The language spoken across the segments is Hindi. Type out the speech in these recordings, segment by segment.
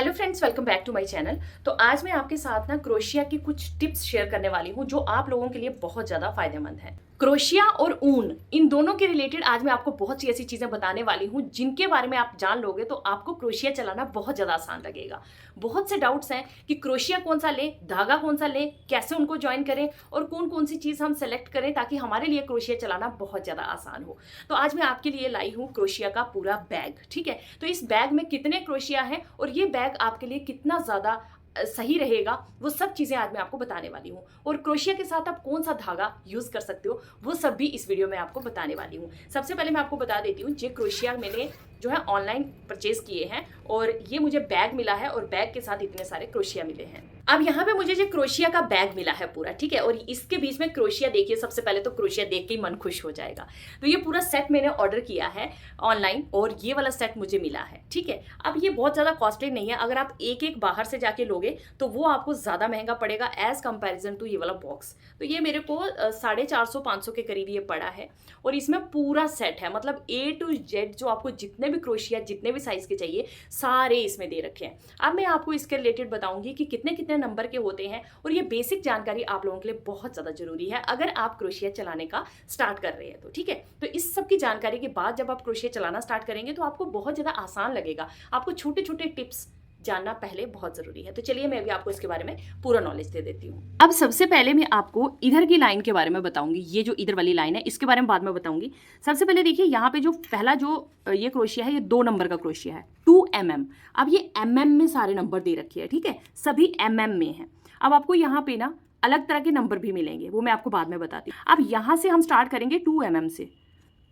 Hello friends, welcome back to my channel. तो आज मैं आपके साथ ना क्रोशिया की कुछ टिप्स शेयर करने वाली हूँ जो आप लोगों के लिए बहुत ज़्यादा फायदेमंद है। क्रोशिया और ऊन, इन दोनों के रिलेटेड आज मैं आपको बहुत सी ऐसी चीज़ें बताने वाली हूँ जिनके बारे में आप जान लोगे तो आपको क्रोशिया चलाना बहुत ज़्यादा आसान लगेगा। बहुत से डाउट्स हैं कि क्रोशिया कौन सा लें, धागा कौन सा लें, कैसे उनको ज्वाइन करें और कौन कौन सी चीज़ हम सेलेक्ट करें ताकि हमारे लिए क्रोशिया चलाना बहुत ज़्यादा आसान हो। तो आज मैं आपके लिए लाई हूँ क्रोशिया का पूरा बैग। ठीक है, तो इस बैग में कितने क्रोशिया हैं और ये बैग आपके लिए कितना ज़्यादा सही रहेगा, वो सब चीज़ें आज मैं आपको बताने वाली हूँ। और क्रोशिया के साथ आप कौन सा धागा यूज़ कर सकते हो वो सब भी इस वीडियो में आपको बताने वाली हूँ। सबसे पहले मैं आपको बता देती हूँ, ये क्रोशिया मैंने जो है ऑनलाइन परचेज किए हैं और ये मुझे बैग मिला है और बैग के साथ इतने सारे क्रोशिया मिले हैं। अब यहाँ पे मुझे जो क्रोशिया का बैग मिला है पूरा, ठीक है, और इसके बीच में क्रोशिया देखिए, सबसे पहले तो क्रोशिया देख के ही मन खुश हो जाएगा। तो ये पूरा सेट मैंने ऑर्डर किया है ऑनलाइन और ये वाला सेट मुझे मिला है। ठीक है, अब ये बहुत ज़्यादा कॉस्टली नहीं है, अगर आप एक एक बाहर से जाके लोगे तो वो आपको ज़्यादा महंगा पड़ेगा एज कंपेरिजन टू ये वाला बॉक्स। तो ये मेरे को 450-500 के करीब ये पड़ा है और इसमें पूरा सेट है, मतलब A to Z जो आपको जितने भी क्रोशिया जितने भी साइज़ के चाहिए सारे इसमें दे रखे हैं। अब मैं आपको इसके रिलेटेड बताऊंगी कि कितने कितने नंबर के होते हैं और ये बेसिक जानकारी आप लोगों के लिए बहुत ज़्यादा जरूरी है अगर आप क्रोशिया चलाने का स्टार्ट कर रहे हैं तो। ठीक है, तो इस सब की जानकारी के बाद जब आप क्रोशिया चलाना स्टार्ट करेंगे तो आपको बहुत ज़्यादा आसान लगेगा। आपको छोटे छोटे टिप्स जानना पहले बहुत ज़रूरी है। तो चलिए मैं अभी आपको इसके बारे में पूरा नॉलेज दे देती हूँ। अब सबसे पहले मैं आपको इधर की लाइन के बारे में बताऊंगी, ये जो इधर वाली लाइन है इसके बारे में बाद में बताऊंगी। सबसे पहले देखिए, यहाँ पे जो पहला जो ये क्रोशिया है ये 2 नंबर का क्रोशिया है, 2 mm। अब ये mm में सारे नंबर दे रखे हैं, ठीक है, सभी mm में है। अब आपको यहाँ पे ना अलग तरह के नंबर भी मिलेंगे, वो मैं आपको बाद में बताती हूँ। अब यहाँ से हम स्टार्ट करेंगे 2 mm से,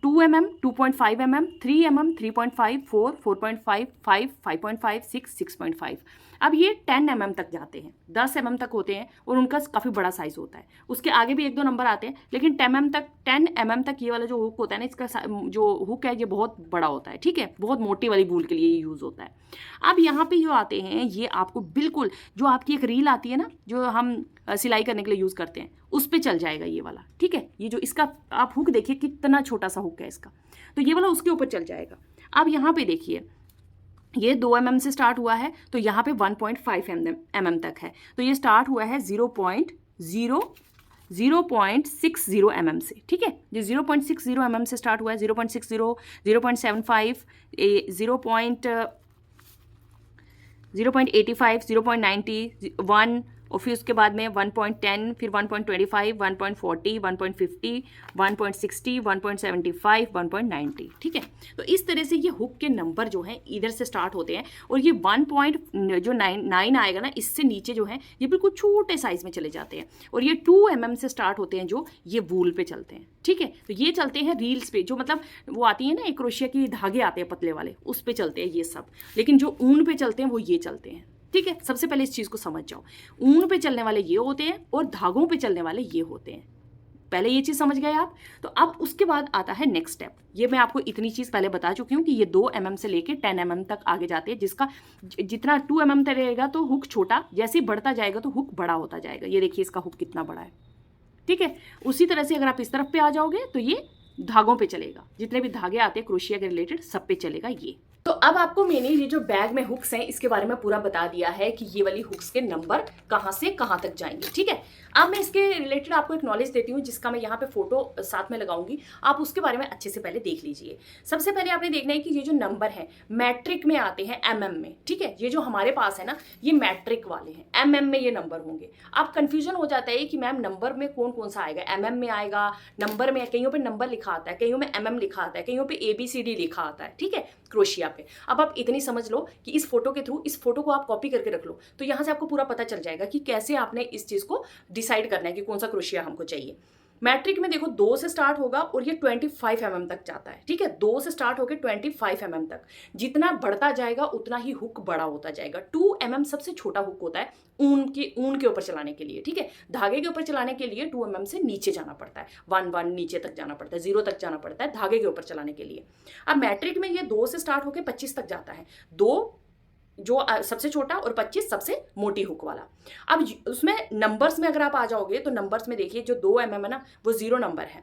2 mm, 2.5 mm, 3 mm, 3.5, 4, 4.5, 5, 5.5, 6, 6.5। अब ये 10 mm तक जाते हैं, 10 mm तक होते हैं और उनका काफ़ी बड़ा साइज़ होता है। उसके आगे भी 1-2 नंबर आते हैं, लेकिन 10 mm तक ये वाला जो हुक होता है ना, इसका जो हुक है ये बहुत बड़ा होता है। ठीक है, बहुत मोटी वाली बूल के लिए यूज़ होता है। अब यहाँ पे जो आते हैं ये आपको बिल्कुल जो आपकी एक रील आती है ना, जो हम सिलाई करने के लिए यूज़ करते हैं, उस पे चल जाएगा ये वाला। ठीक है, ये जो इसका आप हुक देखिए कितना छोटा सा हुक है इसका, तो ये वाला उसके ऊपर चल जाएगा। अब यहाँ पे देखिए, ये 2 mm से स्टार्ट हुआ है तो यहाँ पे 1.5 mm तक है, तो ये स्टार्ट हुआ है 0.60 mm से। ठीक है, ये 0.60 mm से स्टार्ट हुआ है, 0.60, 0.75, 0.85, 0.90, 1, और फिर उसके बाद में 1.10, फिर 1.25, 1.40, 1.50, 1.60, 1.75, 1.90। ठीक है, तो इस तरह से ये हुक के नंबर जो हैं इधर से स्टार्ट होते हैं और ये 1.9 आएगा ना, इससे नीचे जो है ये बिल्कुल छोटे साइज़ में चले जाते हैं और ये 2 mm से स्टार्ट होते हैं जो ये वूल पे चलते हैं। ठीक है, तो ये चलते हैं रील्स पे, जो मतलब वो आती है ना एक क्रोशिया की धागे आते हैं पतले वाले, उस पे चलते हैं ये सब, लेकिन जो ऊन पे चलते हैं वो ये चलते हैं। ठीक है, सबसे पहले इस चीज़ को समझ जाओ, ऊन पे चलने वाले ये होते हैं और धागों पे चलने वाले ये होते हैं। पहले ये चीज़ समझ गए आप। तो अब उसके बाद आता है नेक्स्ट स्टेप। ये मैं आपको इतनी चीज़ पहले बता चुकी हूँ कि ये 2 mm से लेके 10 mm तक आगे जाते हैं, जिसका जितना 2 mm तक रहेगा तो हुक छोटा, जैसे ही बढ़ता जाएगा तो हुक बड़ा होता जाएगा। ये देखिए इसका हुक कितना बड़ा है। ठीक है, उसी तरह से अगर आप इस तरफ पे आ जाओगे तो ये धागों पे चलेगा, जितने भी धागे आते हैं क्रोशिया के रिलेटेड सब पे चलेगा ये। तो अब आपको मैंने ये जो बैग में हुक्स हैं इसके बारे में पूरा बता दिया है कि ये वाली हुक्स के नंबर कहाँ से कहाँ तक जाएंगे। ठीक है, अब मैं इसके रिलेटेड आपको एक नॉलेज देती हूँ जिसका मैं यहाँ पे फोटो साथ में लगाऊंगी, आप उसके बारे में अच्छे से पहले देख लीजिए। सबसे पहले आपने देखना है कि ये जो नंबर है मैट्रिक में आते हैं mm में। ठीक है, ये जो हमारे पास है ना ये मैट्रिक वाले हैं, mm में ये नंबर होंगे। अब कंफ्यूजन हो जाता है कि मैम नंबर में कौन कौन सा आएगा, mm में आएगा, नंबर में, कईयों पे नंबर लिखा आता है, कईयों में mm लिखा आता है, कईयों पे ABCD लिखा आता है। ठीक है, क्रोशिया पे। अब आप इतनी समझ लो कि इस फोटो के थ्रू, इस फोटो को आप कॉपी करके रख लो तो यहाँ से आपको पूरा पता चल जाएगा कि कैसे आपने इस चीज़ को डिसाइड करना है कि कौन सा क्रोशिया हमको चाहिए। मैट्रिक में देखो 2 से स्टार्ट होगा और ये 25 mm तक जाता है। ठीक है, 2 से स्टार्ट होकर 25 mm तक, जितना बढ़ता जाएगा उतना ही हुक बड़ा होता जाएगा। 2 mm सबसे छोटा हुक होता है ऊन के ऊपर चलाने के लिए। ठीक है, धागे के ऊपर चलाने के लिए 2 mm से नीचे जाना पड़ता है, 1 नीचे तक जाना पड़ता है, 0 तक जाना पड़ता है धागे के ऊपर चलाने के लिए। अब मैट्रिक में ये 2 से स्टार्ट होकर 25 तक जाता है, 2 जो सबसे छोटा और 25 सबसे मोटी हुक वाला। अब उसमें नंबर्स में अगर आप आ जाओगे तो नंबर्स में देखिए जो 2 mm है ना वो 0 नंबर है।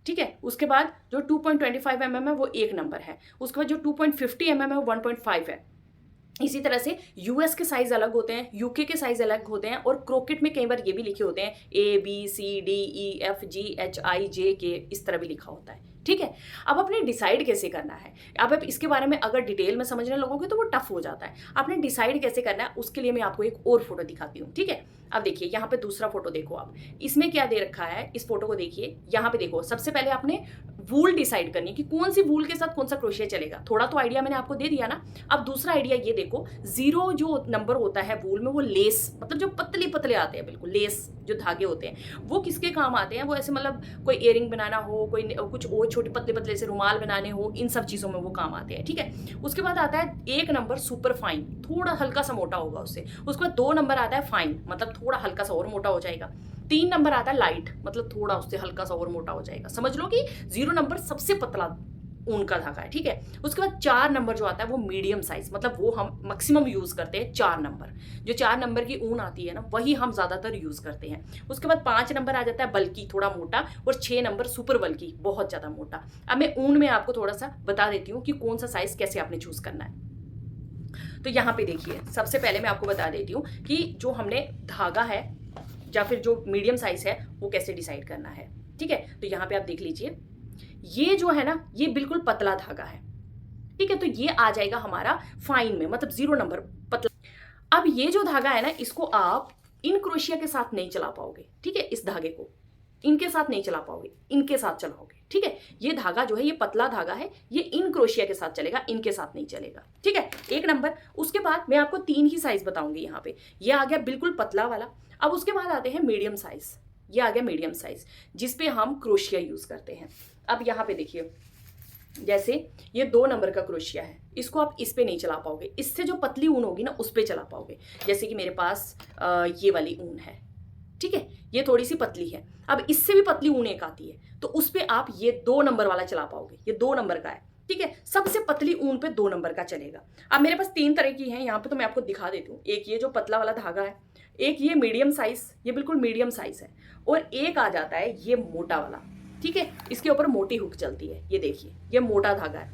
ठीक है, उसके बाद जो 2.25 mm है वो 1 नंबर है, उसके बाद जो 2.50 mm है वो 1.5 है, इसी तरह से यूएस के साइज अलग होते हैं, यूके के साइज अलग होते हैं, और क्रोकेट में कई बार ये भी लिखे होते हैं ABCDEFGHIJK, इस तरह भी लिखा होता है। ठीक है, अब आपने डिसाइड कैसे करना है। अब आप इसके बारे में अगर डिटेल में समझने लगोगे तो वो टफ हो जाता है। आपने डिसाइड कैसे करना है उसके लिए मैं आपको एक और फोटो दिखाती हूँ। ठीक है, अब देखिए यहाँ पे दूसरा फोटो देखो आप, इसमें क्या दे रखा है, इस फोटो को देखिए। यहाँ पे देखो, सबसे पहले आपने वूल डिसाइड करनी है कि कौन सी वूल के साथ कौन सा क्रोशिया चलेगा। थोड़ा तो आइडिया मैंने आपको दे दिया ना। अब दूसरा आइडिया ये देखो, 0 जो नंबर होता है वूल में, वो लेस, मतलब जो पतले पतले आते हैं, बिल्कुल लेस जो धागे होते हैं, वो किसके काम आते हैं। वो ऐसे मतलब कोई इयरिंग बनाना हो, कोई कुछ और छोटे पतले पतले से रुमाल बनाने हो, इन सब चीज़ों में वो काम आते हैं। ठीक है, उसके बाद आता है 1 नंबर सुपर फाइन, थोड़ा हल्का सा मोटा होगा उससे। उसके बाद 2 नंबर आता है फाइन, मतलब थोड़ा हल्का सा और मोटा हो जाएगा। 3 नंबर आता है लाइट, मतलब थोड़ा उससे हल्का सा और मोटा हो जाएगा। समझ लो कि 0 नंबर सबसे पतला ऊन का धागा है। ठीक है, उसके बाद 4 नंबर जो आता है वो मीडियम साइज, मतलब वो हम मैक्सिमम यूज करते हैं। 4 नंबर, जो 4 नंबर की ऊन आती है ना, वही हम ज्यादातर यूज करते हैं। उसके बाद 5 नंबर आ जाता है बल्कि, थोड़ा मोटा, और 6 नंबर सुपर बल्कि, बहुत ज्यादा मोटा। अब मैं ऊन में आपको थोड़ा सा बता देती हूँ कि कौन सा साइज कैसे आपने चूज करना है। तो यहाँ पे देखिए, सबसे पहले मैं आपको बता देती हूँ कि जो हमने धागा है या फिर जो मीडियम साइज है वो कैसे डिसाइड करना है। ठीक है, तो यहाँ पे आप देख लीजिए, ये जो है ना, ये बिल्कुल पतला धागा है। ठीक है, तो ये आ जाएगा हमारा फाइन में, मतलब 0 नंबर पतला। अब ये जो धागा है ना, इसको आप इन क्रोशिया के साथ नहीं चला पाओगे। ठीक है, इस धागे को इनके साथ नहीं चला पाओगे, इनके साथ चलाओगे। ठीक है, ये धागा जो है ये पतला धागा है, ये इन क्रोशिया के साथ चलेगा, इनके साथ नहीं चलेगा। ठीक है, 1 नंबर। उसके बाद मैं आपको 3 ही साइज बताऊंगी। यहाँ पे ये आ गया बिल्कुल पतला वाला। अब उसके बाद आते हैं मीडियम साइज, ये आ गया मीडियम साइज, जिसपे हम क्रोशिया यूज करते हैं। अब यहाँ पे देखिए, जैसे ये 2 नंबर का क्रोशिया है, इसको आप इस पे नहीं चला पाओगे, इससे जो पतली ऊन होगी ना उस पे चला पाओगे। जैसे कि मेरे पास ये वाली ऊन है। ठीक है, ये थोड़ी सी पतली है। अब इससे भी पतली ऊन एक आती है, तो उस पे आप ये 2 नंबर वाला चला पाओगे। ये 2 नंबर का है। ठीक है, सबसे पतली ऊन पे 2 नंबर का चलेगा। अब मेरे पास 3 तरह की है यहाँ पे, तो मैं आपको दिखा देती हूँ। एक ये जो पतला वाला धागा है, एक ये मीडियम साइज, ये बिल्कुल मीडियम साइज है, और एक आ जाता है ये मोटा वाला। ठीक है, इसके ऊपर मोटी हुक चलती है। ये देखिए, ये मोटा धागा है,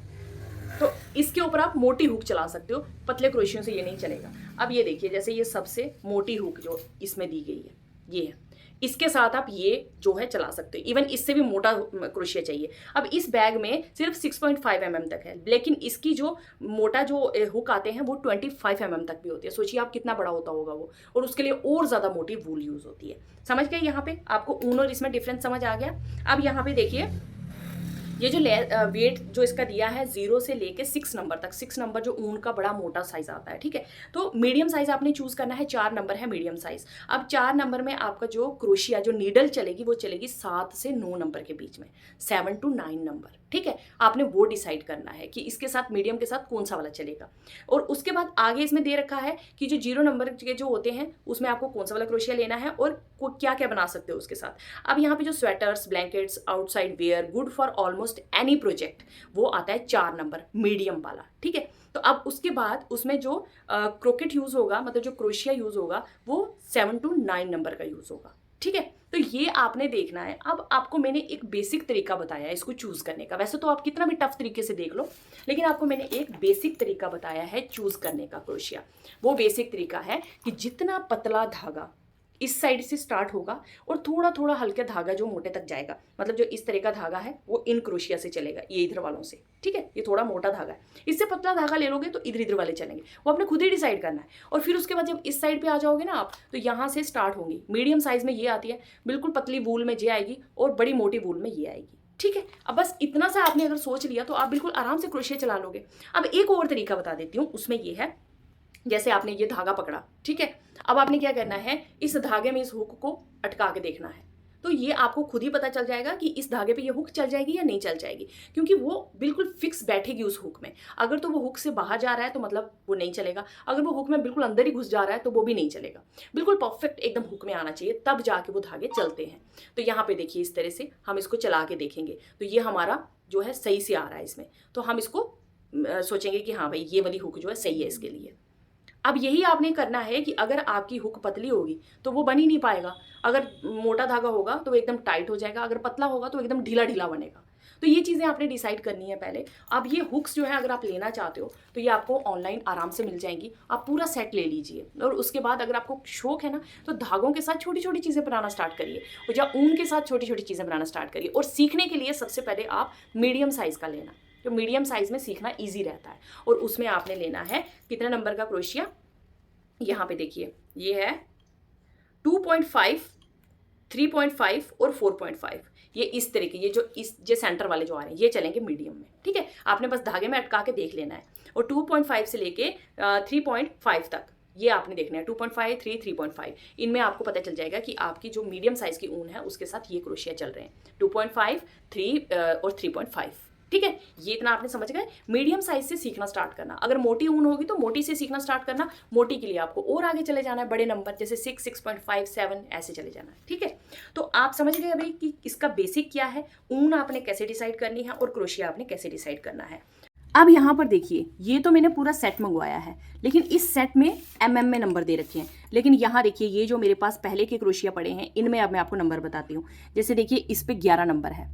तो इसके ऊपर आप मोटी हुक चला सकते हो, पतले क्रोशियों से ये नहीं चलेगा। अब ये देखिए, जैसे ये सबसे मोटी हुक जो इसमें दी गई है, ये है, इसके साथ आप ये जो है चला सकते हो। इवन इससे भी मोटा क्रोशिया चाहिए। अब इस बैग में सिर्फ 6.5 mm तक है, लेकिन इसकी जो मोटा जो हुक आते हैं वो 25 mm तक भी होती है। सोचिए आप कितना बड़ा होता होगा वो, और उसके लिए और ज़्यादा मोटी वूल यूज़ होती है। समझ गए यहाँ पे आपको ऊन और इसमें डिफरेंस समझ आ गया। अब यहाँ पे देखिए, ये जो वेट जो इसका दिया है 0 से लेके 6 नंबर तक, 6 नंबर जो ऊन का बड़ा मोटा साइज आता है। ठीक है, तो मीडियम साइज आपने चूज करना है। 4 नंबर है मीडियम साइज। अब 4 नंबर में आपका जो क्रोशिया जो नीडल चलेगी वो चलेगी 7 से 9 नंबर के बीच में, 7 to 9 नंबर। ठीक है, आपने वो डिसाइड करना है कि इसके साथ मीडियम के साथ कौन सा वाला चलेगा। और उसके बाद आगे इसमें दे रखा है कि जो 0 नंबर के जो होते हैं उसमें आपको कौन सा वाला क्रोशिया लेना है और क्या क्या बना सकते हो उसके साथ। अब यहाँ पे जो sweaters, blankets, outside wear, good for almost any project, वो आता है 4 नंबर मीडियम वाला। ठीक है, तो अब उसके बाद उसमें जो क्रोकेट यूज होगा, मतलब जो क्रोशिया यूज होगा, वो 7 to 9 नंबर का यूज होगा। ठीक है, तो ये आपने देखना है। अब आपको मैंने एक बेसिक तरीका बताया है इसको चूज करने का। वैसे तो आप कितना भी टफ तरीके से देख लो, लेकिन आपको मैंने एक बेसिक तरीका बताया है चूज करने का क्रोशिया। वो बेसिक तरीका है कि जितना पतला धागा इस साइड से स्टार्ट होगा और थोड़ा थोड़ा हल्का धागा जो मोटे तक जाएगा, मतलब जो इस तरह का धागा है वो इन क्रोशिया से चलेगा, ये इधर वालों से। ठीक है, ये थोड़ा मोटा धागा है, इससे पतला धागा ले लोगे तो इधर इधर वाले चलेंगे। वो आपने खुद ही डिसाइड करना है। और फिर उसके बाद जब इस साइड पे आ जाओगे ना आप, तो यहाँ से स्टार्ट होंगी। मीडियम साइज में ये आती है, बिल्कुल पतली वूल में ये आएगी, और बड़ी मोटी वूल में ये आएगी। ठीक है, अब बस इतना सा आपने अगर सोच लिया तो आप बिल्कुल आराम से क्रोशिया चला लोगे। अब एक और तरीका बता देती हूँ, उसमें ये है, जैसे आपने ये धागा पकड़ा। ठीक है, अब आपने क्या करना है, इस धागे में इस हुक को अटका के देखना है। तो ये आपको खुद ही पता चल जाएगा कि इस धागे पे ये हुक चल जाएगी या नहीं चल जाएगी, क्योंकि वो बिल्कुल फिक्स बैठेगी उस हुक में। अगर तो वो हुक से बाहर जा रहा है तो मतलब वो नहीं चलेगा, अगर वो हुक में बिल्कुल अंदर ही घुस जा रहा है तो वो भी नहीं चलेगा। बिल्कुल परफेक्ट एकदम हुक में आना चाहिए, तब जाके वो धागे चलते हैं। तो यहाँ पे देखिए, इस तरह से हम इसको चला के देखेंगे तो ये हमारा जो है सही से आ रहा है इसमें, तो हम इसको सोचेंगे कि हाँ भाई ये वाली हुक जो है सही है इसके लिए। अब यही आपने करना है कि अगर आपकी हुक पतली होगी तो वो बन ही नहीं पाएगा, अगर मोटा धागा होगा तो एकदम टाइट हो जाएगा, अगर पतला होगा तो एकदम ढीला ढीला बनेगा। तो ये चीज़ें आपने डिसाइड करनी है पहले। अब ये हुक्स जो है अगर आप लेना चाहते हो तो ये आपको ऑनलाइन आराम से मिल जाएंगी, आप पूरा सेट ले लीजिए। और उसके बाद अगर आपको शौक है ना तो धागों के साथ छोटी छोटी चीज़ें बनाना स्टार्ट करिए, और या ऊन के साथ छोटी छोटी चीज़ें बनाना स्टार्ट करिए। और सीखने के लिए सबसे पहले आप मीडियम साइज़ का लेना, जो मीडियम साइज़ में सीखना ईजी रहता है। और उसमें आपने लेना है कितने नंबर का क्रोशिया, यहाँ पे देखिए ये है 2.5, 3.5 और 4.5। ये इस तरह के, ये सेंटर वाले जो आ रहे हैं ये चलेंगे मीडियम में, ठीक है। आपने बस धागे में अटका के देख लेना है। और 2.5 से लेके 3.5 तक ये आपने देखना है। 2.5, 3, 3.5 इनमें आपको पता चल जाएगा कि आपकी जो मीडियम साइज़ की ऊन है उसके साथ ये क्रोशिया चल रहे हैं। 2.5, 3 और 3.5, ठीक है। ये इतना आपने समझ गए। मीडियम साइज से सीखना स्टार्ट करना। अगर मोटी ऊन होगी तो मोटी से सीखना स्टार्ट करना। मोटी के लिए आपको और आगे चले जाना है, बड़े नंबर जैसे 6, 6.5, 7 ऐसे चले जाना है, ठीक है। तो आप समझ गए अभी कि इसका बेसिक क्या है, ऊन आपने कैसे डिसाइड करनी है और क्रोशिया आपने कैसे डिसाइड करना है। अब यहाँ पर देखिए, ये तो मैंने पूरा सेट मंगवाया है, लेकिन इस सेट में में नंबर दे रखे हैं। लेकिन यहाँ देखिए, ये जो मेरे पास पहले के क्रोशिया पड़े हैं इनमें अब मैं आपको नंबर बताती हूँ। जैसे देखिए इस पे 11 नंबर है,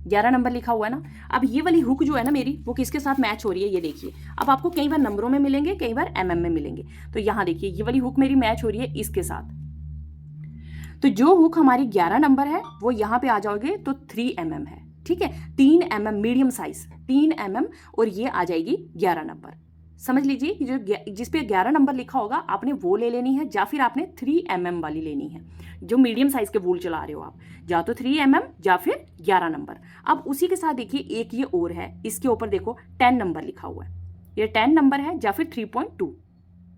11 नंबर लिखा हुआ है ना। अब ये वाली हुक जो है ना मेरी, वो किसके साथ मैच हो रही है ये देखिए। अब आपको कई बार नंबरों में मिलेंगे, कई बार में मिलेंगे। तो यहाँ देखिए ये वाली हुक मेरी मैच हो रही है इसके साथ। तो जो हुक हमारी 11 नंबर है वो यहाँ पे आ जाओगे तो 3 है, ठीक है। 3 मीडियम साइज 3 और ये आ जाएगी 11 नंबर। समझ लीजिए कि जो जिस पे 11 नंबर लिखा होगा आपने वो ले लेनी है, या फिर आपने 3 वाली लेनी है। जो मीडियम साइज के वूल चला रहे हो आप, या तो 3 या फिर 11 नंबर। अब उसी के साथ देखिए एक ये और है, इसके ऊपर देखो 10 नंबर लिखा हुआ है। ये 10 नंबर है या फिर 3.2,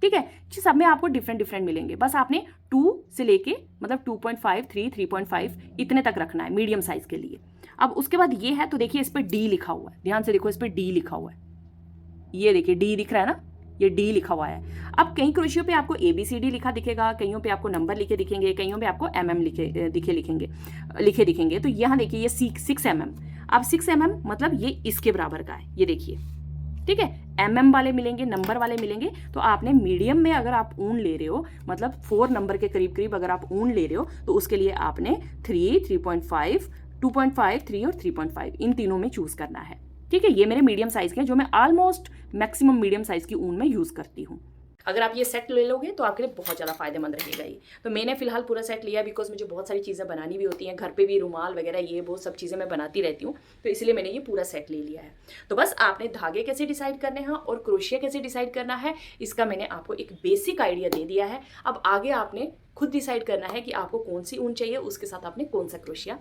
ठीक है। सब में आपको डिफरेंट मिलेंगे। बस आपने 2 से लेके मतलब 2.5, 3, 3.5 इतने तक रखना है मीडियम साइज के लिए। अब उसके बाद ये है तो देखिए इस पर डी लिखा हुआ है, ध्यान से देखो इस पर डी लिखा हुआ है। ये देखिए डी दिख रहा है ना, ये डी लिखा हुआ है। अब कई क्रोशियों पे आपको ABCD लिखा दिखेगा, कईयों पे आपको नंबर लिखे दिखेंगे, कईयों पे आपको लिखे दिखेंगे। तो यहाँ देखिए ये 6 अब 6 मतलब ये इसके बराबर का है, ये देखिए, ठीक है। वाले मिलेंगे, नंबर वाले मिलेंगे। तो आपने मीडियम में अगर आप ऊन ले रहे हो, मतलब 4 नंबर के करीब अगर आप ऊन ले रहे हो, तो उसके लिए आपने 3, 3.5, 2.5, 3 और 3.5 इन तीनों में चूज करना है, ठीक है। ये मेरे मीडियम साइज के हैं, जो मैं ऑलमोस्ट मैक्सिमम मीडियम साइज की ऊन में यूज करती हूँ। अगर आप ये सेट ले लोगे तो आपके लिए बहुत ज़्यादा फायदेमंद रहेगा ये। तो मैंने फिलहाल पूरा सेट लिया बिकॉज मुझे बहुत सारी चीज़ें बनानी भी होती हैं, घर पे भी रुमाल वगैरह ये वो सब चीज़ें मैं बनाती रहती हूँ, तो इसलिए मैंने ये पूरा सेट ले लिया है। तो बस आपने धागे कैसे डिसाइड करने हैं और क्रोशिया कैसे डिसाइड करना है, इसका मैंने आपको एक बेसिक आइडिया दे दिया है। अब आगे आपने खुद डिसाइड करना है कि आपको कौन सी ऊन चाहिए, उसके साथ आपने कौन सा क्रोशिया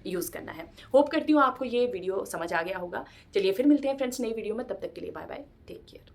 यूज़ करना है। होप करती हूँ आपको ये वीडियो समझ आ गया होगा। चलिए फिर मिलते हैं फ्रेंड्स नई वीडियो में, तब तक के लिए बाय बाय, टेक केयर।